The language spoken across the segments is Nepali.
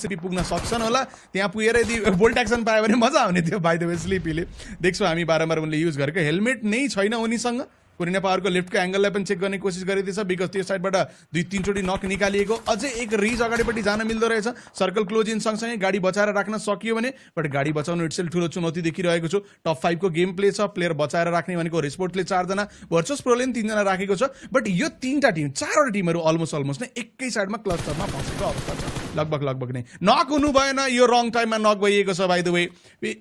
पुग्न सक्छन् होला त्यहाँ पुगेर यदि बोल्ट एक्सन पायो भने मजा आउने थियो बाइ द वे स्लिपीले देख्छौँ हामी बारम्बार उनले युज गरेको हेलमेट नै छैन उनीसँग कोरिना पावरको लेफ्टको एंगललाई पनि चेक गर्ने कोसिस गरिदिएछ बिकज त्यो साइडबाट 2-3 चोटि नक निकालिएको अझै एक रिज अगाडिपट्टि जान मिल्दो रहेछ सर्कल क्लोज इन सँगसँगै गाडी बचाएर राख्न सकियो भने बट गाडी बचाउनु इट्सेल्फ ठुलो चुनौती देखिरहेको छु टप 5 को गेम प्ले छ प्लेयर बचाएर राख्ने भनेको रिस्पोर्टले 4 जना भर्चुअस प्रोले 3 जना राखेको छ बट यो 3टा टिम 4वटा टिमहरू अलमोस्ट नै एकै साइडमा क्लस्टरमा फसेको अवस्था छ लगभग नै नक हुनु भएन यो रङ टाइममा नक भइएको छ बाइ द वे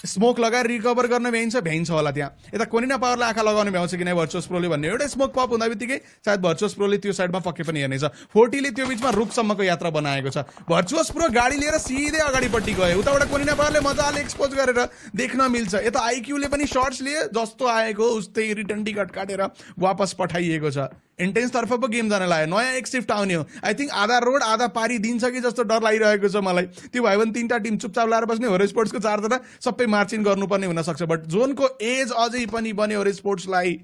स्मोक लगाएर रिकभर गर्न भ्याइन्छ होला त्यहाँ यता कोरिना पावरलाई आँखा लगाउन भ्याउँछ कि नै भर्चुअस प्रोले भन्ने एउटा स्मोक पप हुँदा बित्तिकै सायद भर्चुअस प्रोले त्यो साइडमा पक्कै पनि हेर्नेछ 40ले त्यो बिचमा रुखसम्मको यात्रा बनाएको छ भर्चुअस प्रो गाडी लिएर सिधै अगाडिपट्टि गयो उताबाट कोरिना पावरले मजाले एक्सपोज गरेर देख्न मिल्छ यता आइक्यूले पनि शर्ट्स लिए जस्तो आएको उस्तै रिटर्न टिकट काटेर वापस पठाइएको छ इन्टेन्स तर्फ पो गेम जान लाग्यो नयाँ एक शिफ्ट आउने हो आई थिंक आधा रोड आधा पारी दिन्छ कि जस्तो डर लागिरहेको छ मलाई त्यो भयो भने 3टा टिम चुपचाप लाएर बस्ने होरो स्पोर्ट्सको 4 जना सबै मार्चिङ गर्नुपर्ने हुन सक्छ बट जोनको एज अझै पनि बन्यो होरो स्पोर्ट्सलाई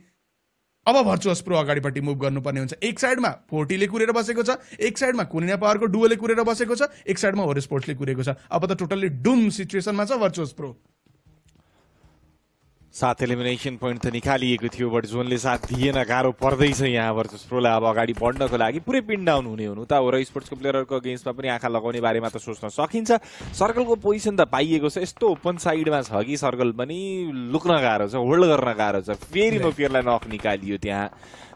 अब भर्चुअस प्रो अगाडिपट्टि मुभ गर्नुपर्ने हुन्छ एक साइडमा 40ले कुरेर बसेको छ एक साइडमा कोरिना पावरको डुओले कुरेर बसेको छ एक साइडमा होरो स्पोर्ट्सले कुरेको छ अब त टोटल्ली डुम सिचुएसनमा छ भर्चुअस प्रो 7 एलिमिनेसन पोइन्ट त निकालिएको थियो बट जोनले साथ दिएन गाह्रो पर्दैछ यहाँ भर्चुअस प्रोलाई अब अगाडि बढ्नको लागि पुरै पिन डाउन हुने हुनु त होरो स्पोर्ट्सको प्लेयरहरूको अगेन्स्टमा पनि आँखा लगाउने बारेमा त सोच्न सकिन्छ सर्कलको पोजिसन त पाइएको छ यस्तो ओपन साइडमा छ कि सर्कल पनि लुक्न गाह्रो छ होल्ड गर्न गाह्रो छ फेरि नोफियरलाई नक निकालियो त्यहाँ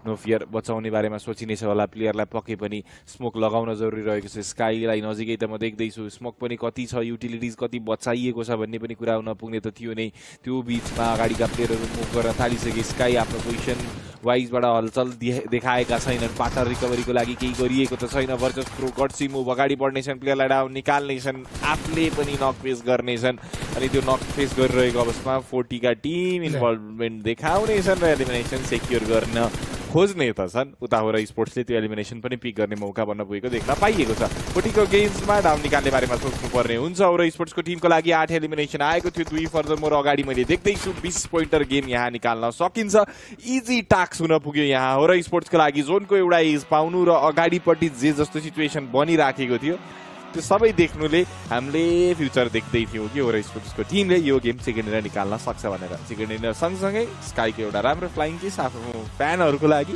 नोफियर बचाउने बारेमा सोचिनेछ होला प्लेयरलाई पक्कै पनि स्मोक लगाउन जरुरी रहेको छ स्काईलाई नजिकै त म देख्दैछु स्मोक पनि कति छ युटिलिटिज कति बचाइएको छ भन्ने पनि कुरा नपुग्ने त थियो नै त्यो बिचमा अगाडिका प्लेयरहरू मुभ गर्न थालिसके स्काई आफ्नो पोजिसन वाइजबाट हलचल देखाएका छैनन् पार्टनर रिकभरीको लागि केही गरिएको त छैन भर्चुअस प्रो गट्सी मुभ अगाडि बढ्नेछन् प्लेयरलाई डाउन निकाल्नेछन् आफूले पनि नक फेस गर्नेछन् अनि त्यो नक फेस गरिरहेको अवस्थामा 40 का टिम इन्भल्भमेन्ट देखाउनेछन् र एलिमिनेसन सेक्योर गर्न खोज्ने त छन् उता होरो स्पोर्ट्सले त्यो एलिमिनेसन पनि पिक गर्ने मौका बन्न पुगेको देख्न पाइएको छ 40 को गेम्समा डाउन निकाल्ने बारेमा सोच्नुपर्ने हुन्छ होरो स्पोर्ट्सको टिमको लागि 8 एलिमिनेसन आएको थियो 2 फर्दर मोर अगाडि मैले देख्दैछु 20 पोइन्टर गेम यहाँ निकाल्न सकिन्छ इजी टास्क हुन पुग्यो यहाँ होरो स्पोर्ट्सको लागि जोनको एउटा एज पाउनु र अगाडिपट्टि जे जस्तो सिचुएसन बनिराखेको थियो त्यो सबै देख्नुले हामीले फ्युचर देख्दै थियौँ कि होरो स्पोर्ट्सको टिमले यो गेम सेकेन्ड इनियर निकाल्न सक्छ भनेर सेकेन्ड इनियर सँगसँगै स्काईको एउटा राम्रो फ्लाइङ किस आफ्नो फ्यानहरूको लागि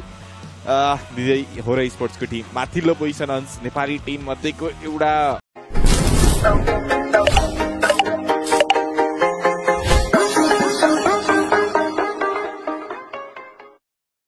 दिँदै होरो स्पोर्ट्सको टिम माथिल्लो पोजिसन नेपाली टिम मध्येको एउटा